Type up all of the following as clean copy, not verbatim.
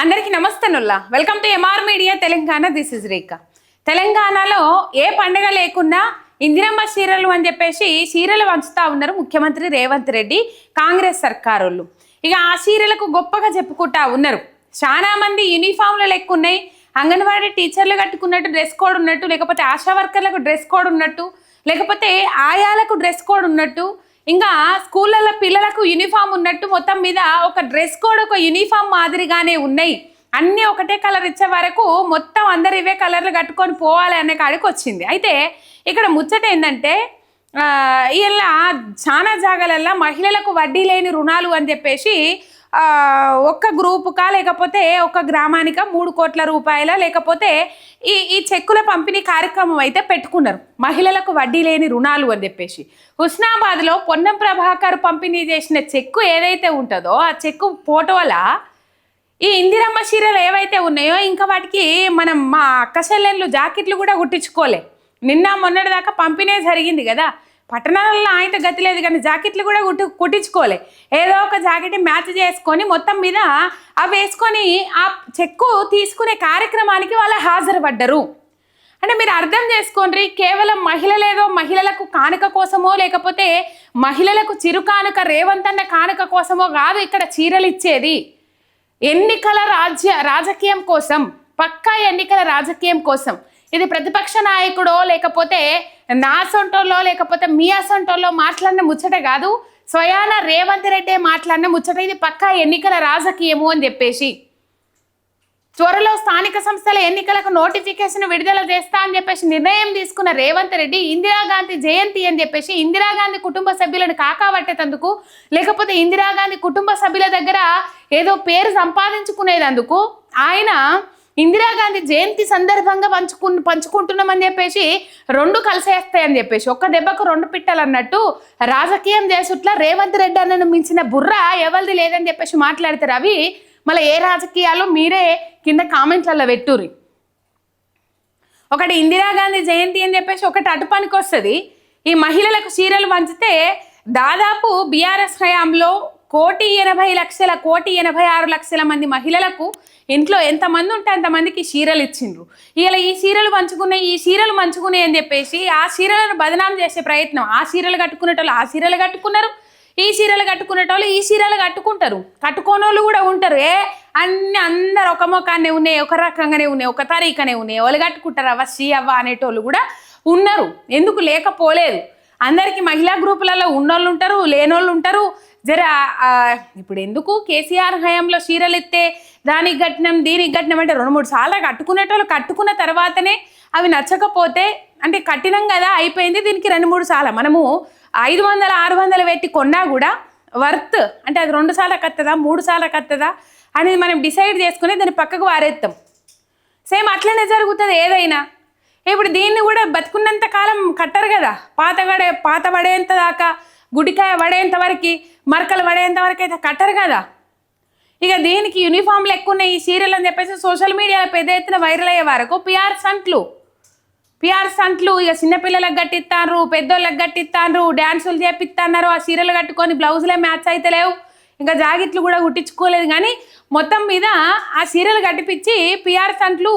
అందరికీ నమస్తేనుల్లా welcome to MR Media Telangana. This is Rekha. తెలంగాణలో ఏ పండుగ లేకున్నా ఇందిరమ్మ చీరలు అని చెప్పేసి చీరలు వంచుతా ఉన్నారు ముఖ్యమంత్రి రేవంత్ రెడ్డి కాంగ్రెస్ సర్కారోళ్ళు. ఇక ఆ చీరలకు గొప్పగా చెప్పుకుంటా ఉన్నారు. చాలా మంది యూనిఫామ్లు లెక్క ఉన్నాయి, అంగన్వాడీ టీచర్లు కట్టుకున్నట్టు డ్రెస్ కోడ్ ఉన్నట్టు, లేకపోతే ఆశా వర్కర్లకు డ్రెస్ కోడ్ ఉన్నట్టు, లేకపోతే ఆయాలకు డ్రెస్ కోడ్ ఉన్నట్టు, ఇంకా స్కూళ్ళల్లో పిల్లలకు యూనిఫామ్ ఉన్నట్టు మొత్తం మీద ఒక డ్రెస్ కోడ్ ఒక యూనిఫామ్ మాదిరిగానే ఉన్నాయి. అన్నీ ఒకటే కలర్ ఇచ్చే వరకు మొత్తం అందరు ఇవే కలర్లు కట్టుకొని పోవాలి అనే కాడికి వచ్చింది. అయితే ఇక్కడ ముచ్చట ఏంటంటే ఇలా చాలా జాగాలల్లో మహిళలకు వడ్డీ లేని రుణాలు అని చెప్పేసి ఒక్క గ్రూపుకా లేకపోతే ఒక గ్రామానిక 3 కోట్ల రూపాయల లేకపోతే ఈ చెక్కుల పంపిణీ కార్యక్రమం అయితే పెట్టుకున్నారు. మహిళలకు వడ్డీ లేని రుణాలు అని చెప్పేసి హుస్నాబాద్లో పొన్నం ప్రభాకర్ పంపిణీ చేసిన చెక్కు ఏదైతే ఉంటుందో ఆ చెక్కు ఫోటోల ఈ ఇందిరమ్మ చీరలు ఏవైతే ఉన్నాయో ఇంకా వాటికి మా అక్క చెల్లెళ్ళు జాకెట్లు కూడా కుట్టించుకోలే. నిన్న మొన్నటి దాకా పంపిణీ జరిగింది కదా, పట్టణాలలో ఆయన గతి లేదు కానీ జాకెట్లు కూడా కుట్టించుకోలే. ఏదో ఒక జాకెట్ మ్యాచ్ చేసుకొని మొత్తం మీద అవి వేసుకొని ఆ చెక్కు తీసుకునే కార్యక్రమానికి వాళ్ళు హాజరుపడ్డరు. అంటే మీరు అర్థం చేసుకోండి, కేవలం మహిళలేదో మహిళలకు కానుక కోసమో లేకపోతే మహిళలకు చిరు కానుక రేవంత్ అన్న కానుక కోసమో కాదు ఇక్కడ చీరలు ఇచ్చేది. ఎన్నికల రాజకీయం కోసం, పక్కా ఎన్నికల రాజకీయం కోసం. ఇది ప్రతిపక్ష నాయకుడో లేకపోతే నా సొంటోల్లో లేకపోతే మీ అసొంటోల్లో మాట్లాడిన ముచ్చట కాదు, స్వయాన రేవంత్ రెడ్డి మాట్లాడిన ముచ్చట. ఇది పక్కా ఎన్నికల రాజకీయము అని చెప్పేసి త్వరలో స్థానిక సంస్థల ఎన్నికలకు నోటిఫికేషన్ విడుదల చేస్తా అని చెప్పేసి నిర్ణయం తీసుకున్న రేవంత్ రెడ్డి ఇందిరాగాంధీ జయంతి అని చెప్పేసి ఇందిరాగాంధీ కుటుంబ సభ్యులను కాకాబట్టేందుకు లేకపోతే ఇందిరాగాంధీ కుటుంబ సభ్యుల దగ్గర ఏదో పేరు సంపాదించుకునేందుకు ఆయన ఇందిరాగాంధీ జయంతి సందర్భంగా పంచుకుంటున్నామని చెప్పేసి 2 కలిసేస్తాయని చెప్పేసి ఒక్క దెబ్బకు 2 పిట్టలు అన్నట్టు రాజకీయం చేసుట్లా రేవంత్ రెడ్డి అన్నను మించిన బుర్ర ఎవరిది లేదని చెప్పేసి మాట్లాడతారు. అవి మళ్ళీ ఏ రాజకీయాలు మీరే కింద కామెంట్లలో పెట్టుర్రి. ఒకటి ఇందిరాగాంధీ జయంతి అని చెప్పేసి ఒకటి అటుపనికి వస్తుంది. ఈ మహిళలకు చీరలు పంచితే దాదాపు బీఆర్ఎస్ హయాంలో 1,86,00,000 మంది మహిళలకు ఇంట్లో ఎంతమంది ఉంటే అంతమందికి చీరలు ఇచ్చిండ్రు. ఇలా ఈ చీరలు మంచుకునే అని చెప్పేసి ఆ చీరలను బదనాం చేసే ప్రయత్నం. ఆ చీరలు కట్టుకునేటోళ్ళు ఆ చీరలు కట్టుకున్నారు, ఈ చీరలు కట్టుకునేటోళ్ళు ఈ చీరలు కట్టుకుంటారు, కట్టుకోనోళ్ళు కూడా ఉంటారు. అందరు ఒక మొఖాన్నే ఉన్నాయి, ఒక రకంగానే ఉన్నాయి, ఒక తారీఖనే ఉన్నాయి. వాళ్ళు కట్టుకుంటారు అవ్వ శ్రీ అవ్వ అనేటోళ్ళు కూడా ఉన్నారు. ఎందుకు లేకపోలేదు? అందరికీ మహిళా గ్రూపులలో ఉన్నోళ్ళు ఉంటారు, లేనోళ్ళు ఉంటారు. ఇప్పుడు ఎందుకు కేసీఆర్ హయాంలో చీరలు ఎత్తే దానికి కట్టినాం దీనికి కట్టినాం అంటే 2-3 సార్లు కట్టుకునేటోళ్ళు కట్టుకున్న తర్వాతనే అవి నచ్చకపోతే అంటే కట్టినాం కదా అయిపోయింది, దీనికి 2-3 సార్లు మనము 500-600 పెట్టి కొన్నా కూడా వర్త్ అంటే అది 2 సార్లు కత్తదా 3 సార్లు కత్తదా అనేది మనం డిసైడ్ చేసుకుని దాన్ని పక్కకు వారేస్తాం. సేమ్ అట్లనే జరుగుతుంది ఏదైనా. ఇప్పుడు దీన్ని కూడా బతుకున్నంత కాలం కట్టరు కదా, పాత పడేంత దాకా గుడికాయ పడేంత వరకు మరకలు పడేంత వరకు అయితే కట్టరు కదా. ఇక దీనికి యూనిఫామ్లు ఎక్కువ ఉన్నాయి ఈ సీరియల్ అని చెప్పేసి సోషల్ మీడియాలో పెద్ద ఎత్తున వైరల్ అయ్యే వరకు పిఆర్ సంట్లు ఇక చిన్నపిల్లలకు కట్టిస్తాను, పెద్దోళ్ళకి కట్టిస్తాను, డ్యాన్సులు చేపిస్తున్నారు. ఆ చీరలు కట్టుకొని బ్లౌజులే మ్యాచ్ అయితే లేవు, ఇంకా జాకెట్లు కూడా కుట్టించుకోలేదు. కానీ మొత్తం మీద ఆ చీరలు కట్టిపించి పిఆర్ సంట్లు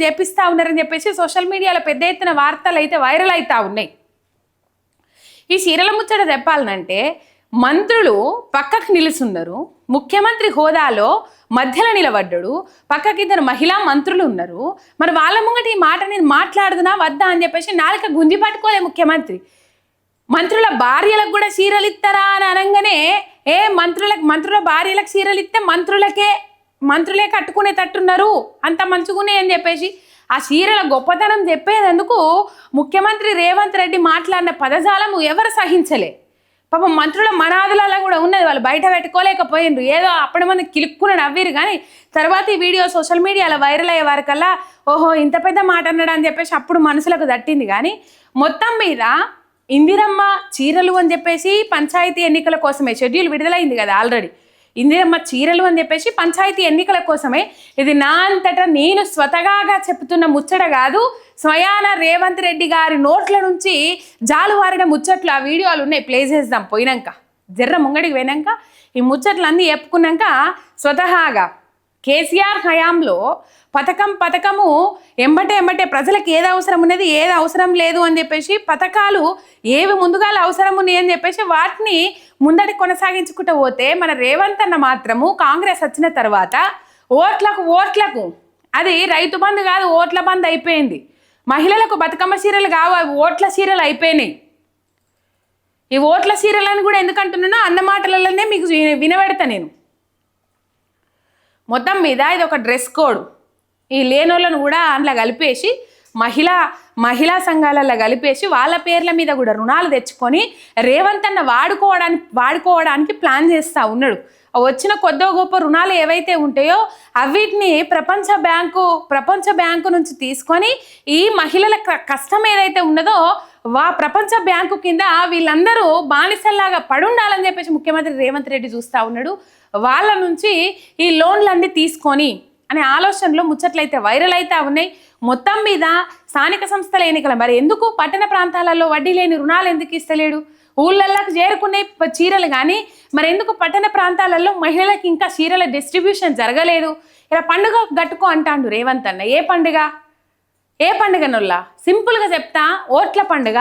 చేపిస్తూ ఉన్నారని చెప్పేసి సోషల్ మీడియాలో పెద్ద ఎత్తున వార్తలు అయితే వైరల్ అవుతూ ఉన్నాయి. ఈ చీరల ముచ్చట చెప్పాలనంటే మంత్రులు పక్కకు నిలుచున్నారు, ముఖ్యమంత్రి హోదాలో మధ్యలో నిలబడ్డాడు, పక్కకి 2 మహిళా మంత్రులు ఉన్నారు. మరి వాళ్ళ ముంగట ఈ మాట నేను మాట్లాడుతున్నా వద్దా అని చెప్పేసి నాలుక గుంజి పట్టుకోలే ముఖ్యమంత్రి. మంత్రుల భార్యలకు కూడా చీరలు ఇస్తారా అని అనగానే మంత్రుల భార్యలకు చీరలు ఇస్తే మంత్రులే కట్టుకునే తట్టున్నారు అంత మంచుకునే అని చెప్పేసి ఆ చీరల గొప్పతనం చెప్పేందుకు ముఖ్యమంత్రి రేవంత్ రెడ్డి మాట్లాడిన పదజాలము ఎవరు సహించలే. పాపం మంత్రుల మనాదులలో కూడా ఉన్నది, వాళ్ళు బయట పెట్టుకోలేకపోయిండ్రు. ఏదో అప్పటి మంది కిలుక్కుని నవ్విరు. కానీ తర్వాత ఈ వీడియో సోషల్ మీడియాలో వైరల్ అయ్యే వారికల్లా ఓహో ఇంత పెద్ద మాట అన్నాడు అని చెప్పేసి అప్పుడు మనసులకు తట్టింది. కానీ మొత్తం మీద ఇందిరమ్మ చీరలు అని చెప్పేసి పంచాయతీ ఎన్నికల కోసమే షెడ్యూల్ విడుదలైంది కదా ఆల్రెడీ. ఇందిరమ్మ చీరలు అని చెప్పేసి పంచాయతీ ఎన్నికల కోసమే. ఇది నా అంతటా నేను స్వతహాగా చెప్తున్న ముచ్చట కాదు, స్వయాన రేవంత్ రెడ్డి గారి నోట్ల నుంచి జాలువారిన ముచ్చట్లు ఆ వీడియోలు ఉన్నాయి. ప్లే చేద్దాం పోయినాక, జర్ర ముంగడికి పోయినాక ఈ ముచ్చట్లన్నీ చెప్పుకున్నాక స్వతహాగా కేసీఆర్ హయాంలో పథకము ఎంబటే ప్రజలకు ఏది అవసరం ఉన్నది ఏది అవసరం లేదు అని చెప్పేసి పథకాలు ఏవి ముందుగా అవసరం ఉన్నాయి అని చెప్పేసి వాటిని ముందడి కొనసాగించుకుంటూ పోతే మన రేవంత్ అన్న మాత్రము కాంగ్రెస్ వచ్చిన తర్వాత ఓట్లకు అది రైతు బంధు కాదు, ఓట్ల బంధు అయిపోయింది. మహిళలకు బతుకమ్మ చీరలు కావు, అవి ఓట్ల చీరలు అయిపోయినాయి. ఈ ఓట్ల చీరలను కూడా ఎందుకంటున్నానో అన్న మాటలలోనే మీకు వినబెడతా నేను. మొత్తం మీద ఇది ఒక డ్రెస్ కోడ్. ఈ లేనోళ్ళను కూడా అందులో కలిపేసి మహిళా సంఘాలలో కలిపేసి వాళ్ళ పేర్ల మీద కూడా రుణాలు తెచ్చుకొని రేవంత్ అన్న వాడుకోవడానికి ప్లాన్ చేస్తూ ఉన్నాడు. వచ్చిన కొద్దో గొప్ప రుణాలు ఏవైతే ఉంటాయో అవిటిని ప్రపంచ బ్యాంకు నుంచి తీసుకొని ఈ మహిళల కష్టం ఏదైతే ఉన్నదో ప్రపంచ బ్యాంకు కింద వీళ్ళందరూ బానిసల్లాగా పడుండాలని చెప్పేసి ముఖ్యమంత్రి రేవంత్ రెడ్డి చూస్తూ ఉన్నాడు. వాళ్ళ నుంచి ఈ లోన్లన్నీ తీసుకొని అనే ఆలోచనలో ముచ్చట్లయితే వైరల్ అయితే ఉన్నాయి. మొత్తం మీద స్థానిక సంస్థల ఎన్నికల మరి ఎందుకు పట్టణ ప్రాంతాలలో వడ్డీ లేని రుణాలు ఎందుకు ఇస్తలేడు? ఊళ్ళల్లోకి చేరుకునే చీరలు కానీ మరి ఎందుకు పట్టణ ప్రాంతాలలో మహిళలకు ఇంకా చీరల డిస్ట్రిబ్యూషన్ జరగలేదు? ఇలా పండుగ గట్టుకో అంటాడు రేవంత్ అన్న. ఏ పండుగ నొల్లా? సింపుల్గా చెప్తా, ఓట్ల పండుగ.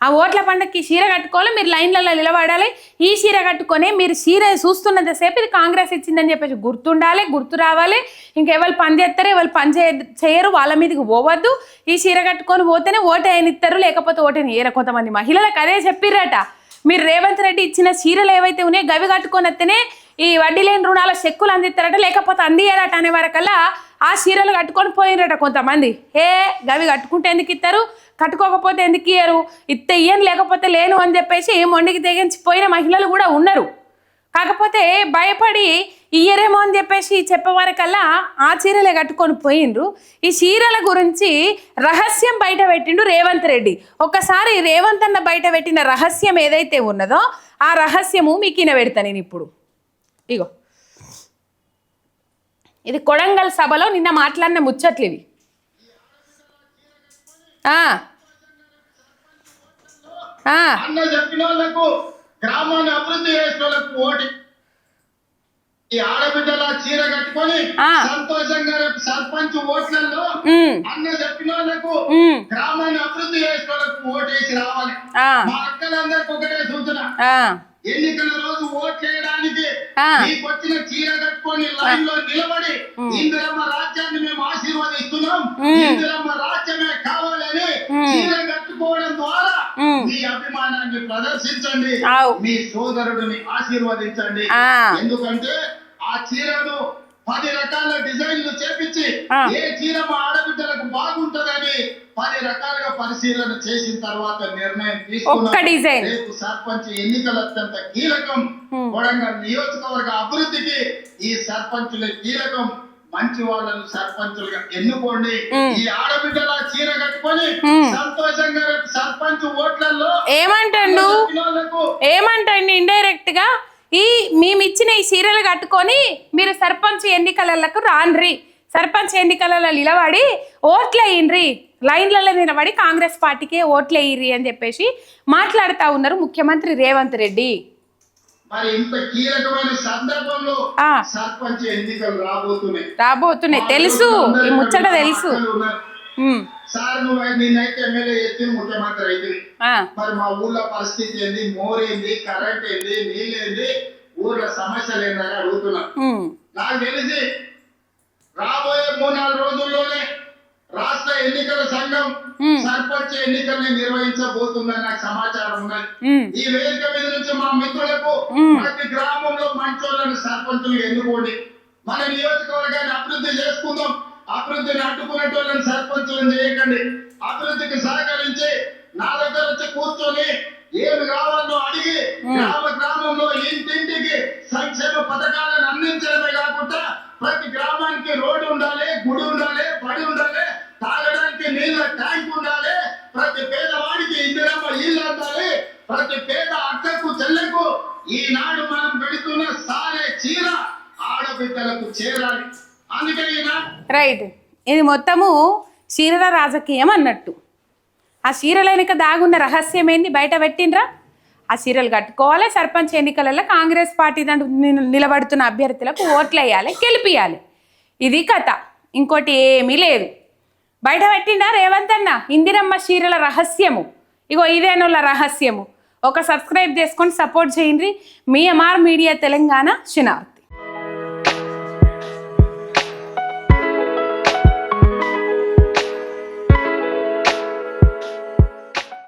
ఆ ఓట్ల పండుగకి చీర కట్టుకోవాలి, మీరు లైన్లలో నిలబడాలి. ఈ చీర కట్టుకొని మీరు చీర చూస్తున్నంతసేపు ఇది కాంగ్రెస్ ఇచ్చిందని చెప్పేసి గుర్తుండాలి, గుర్తు రావాలి. ఇంకెవరు పని చేస్తారు, ఎవరు పని చేయరు, వాళ్ళ మీదకి పోవద్దు. ఈ చీర కట్టుకొని పోతేనే ఓటు అయినిస్తారు, లేకపోతే ఓటని ఏర. కొంతమంది మహిళలకు అదే చెప్పిర్రట. మీరు రేవంత్ రెడ్డి ఇచ్చిన చీరలు ఏవైతే ఉన్నాయో గవి కట్టుకొని వస్తేనే ఈ వడ్డీ లేని రుణాల చెక్కులు అందిస్తారట, లేకపోతే అందియారట అనే వరకల్లా ఆ చీరలు కట్టుకొని పోయినరట కొంతమంది. గవి కట్టుకుంటే ఎందుకు ఇస్తారు, కట్టుకోకపోతే ఎందుకు ఇయ్యరు, ఇయ్యను లేకపోతే లేను అని చెప్పేసి మొండికి తెగించిపోయిన మహిళలు కూడా ఉన్నారు. కాకపోతే భయపడి ఇయ్యరేమో అని చెప్పేసి చెప్పేవారికల్లా ఆ చీరలే కట్టుకొని పోయిండ్రు. ఈ చీరల గురించి రహస్యం బయట పెట్టిండు రేవంత్ రెడ్డి. ఒక్కసారి రేవంత్ అన్న బయట పెట్టిన రహస్యం ఏదైతే ఉన్నదో ఆ రహస్యము మీకు వినబెడతా నేను ఇప్పుడు. ఇగో ఇది కొడంగల్ సభలో నిన్న మాట్లాడిన ముచ్చట్లు ఇవి. గ్రామాన్ని అభివృద్ధి చేసిన వాళ్ళకు ఓటి ఈ ఆడబిడ్డల చీర కట్టుకొని సంతోషంగా సర్పంచ్ ఓట్లలో అన్న చెప్పిన వాళ్ళకు గ్రామాన్ని అభివృద్ధి చేసిన వాళ్ళకు ఓటేసి రావాలి. మా అక్కలందరికి ఒకటే సూచన, ఎన్నికల రోజు ఓట్ చేయడానికి మీకు వచ్చిన చీర కట్టుకొని లైన్ లో నిలబడి ఇందిరమ్మ రాజ్యాన్ని మేము ఆశీర్వదిస్తున్నాం, ఇందిరమ్మ రాజ్యమే కావాలని చీర కట్టుకోవడం ద్వారా మీ అభిమానాన్ని ప్రదర్శించండి, మీ సోదరుడిని ఆశీర్వదించండి. ఎందుకంటే ఆ చీరను 10 రకాల డిజైన్లు చేపించి ఏ చీర మా ఆడబిడ్డలకు బాగుంటదని 10 రకాలుగా పరిశీలన చేసిన తర్వాత నిర్ణయం తీసుకున్నాం. రేపు సర్పంచ్ ఎన్నికలు అత్యంత కీలకం. కొడంగల్ నియోజకవర్గ అభివృద్ధికి ఈ సర్పంచులే కీలకం. మంచి వాళ్ళను సర్పంచులుగా ఎన్నుకోండి. ఈ ఆడబిడ్డల చీర కట్టుకొని సంతోషంగా సర్పంచ్ ఓట్లలో ఏమంటండి ఇండైరెక్ట్ గా మేమిచ్చిన ఈ చీరలు కట్టుకొని మీరు సర్పంచ్ ఎన్నికలకు రాండ్రి, సర్పంచ్ ఎన్నికలలో నిలబడి ఓట్లు వేయండ్రి, లైన్లలో నిలబడి కాంగ్రెస్ పార్టీకే ఓట్లు వేయిర్రి అని చెప్పేసి మాట్లాడుతూ ఉన్నారు ముఖ్యమంత్రి రేవంత్ రెడ్డి. మరి ఇంత కీలకమైన సందర్భంలో సర్పంచ్ ఎన్నికలు రాబోతున్నాయి తెలుసు, ఈ ముచ్చట తెలుసు. సార్ నువ్వు నేనైతే ఎమ్మెల్యే చేస్తే ముఖ్యమంత్రి అయితే మరి మా ఊర్లో పరిస్థితి ఏంది, మోరేంది, కరెంట్ ఏంది, నీళ్ళేంది, ఊర్లో సమస్యలు ఏందని అడుగుతున్నా. నాకు తెలిసి రాబోయే 3-4 రోజుల్లోనే రాష్ట్ర ఎన్నికల సంఘం సర్పంచ్ ఎన్నికల్ని నిర్వహించబోతుందని నాకు సమాచారం ఉన్నది. ఈ వేదిక మీద నుంచి మా మిత్రులకు ప్రతి గ్రామంలో మంచోళ్ళని సర్పంచులు ఎన్నుకోండి. మన నియోజకవర్గాన్ని అభివృద్ధి చేసుకుందాం. అభివృద్ధిని అడ్డుకునేటోళ్ళని సర్పంచులను చేయకండి. అభివృద్ధికి సహకరించి నా దగ్గర వచ్చి కూర్చొని ఏమి కావాలో అడిగి గ్రామంలో ఇంటింటికి సంక్షేమ పథకాలను అందించడమే కాకుండా ప్రతి గ్రామానికి రోడ్డు ఉండాలి, గుడి ఉండాలి, బడి ఉండాలి, తాగడానికి నీళ్ళ ట్యాంక్ ఉండాలి, ప్రతి పేదవాడికి ఇందిరమ్మ ఇల్లు ఉండాలి, ప్రతి పేద అక్కకు చెల్లెకు ఈనాడు మనం పెడుతున్న సారే చీర ఆడబిడ్డలకు చేరాలి. అందుకే రైట్, ఇది మొత్తము చీరల రాజకీయం అన్నట్టు. ఆ చీరల వెనుక దాగున్న రహస్యం ఏంది బయట పెట్టిండ్రా? ఆ చీరలు కట్టుకోవాలి, సర్పంచ్ ఎన్నికలలో కాంగ్రెస్ పార్టీ నిలబడుతున్న అభ్యర్థులకు ఓట్లు వేయాలి, గెలిపియాలి. ఇది కథ, ఇంకోటి ఏమీ లేదు. బయట పెట్టిండా రేవంత్ అన్న ఇందిరమ్మ చీరల రహస్యము. ఇగో ఇదేనోళ్ళ రహస్యము. ఒక సబ్స్క్రైబ్ చేసుకొని సపోర్ట్ చేయండి. మీ ఎంఆర్ మీడియా తెలంగాణ చినార్.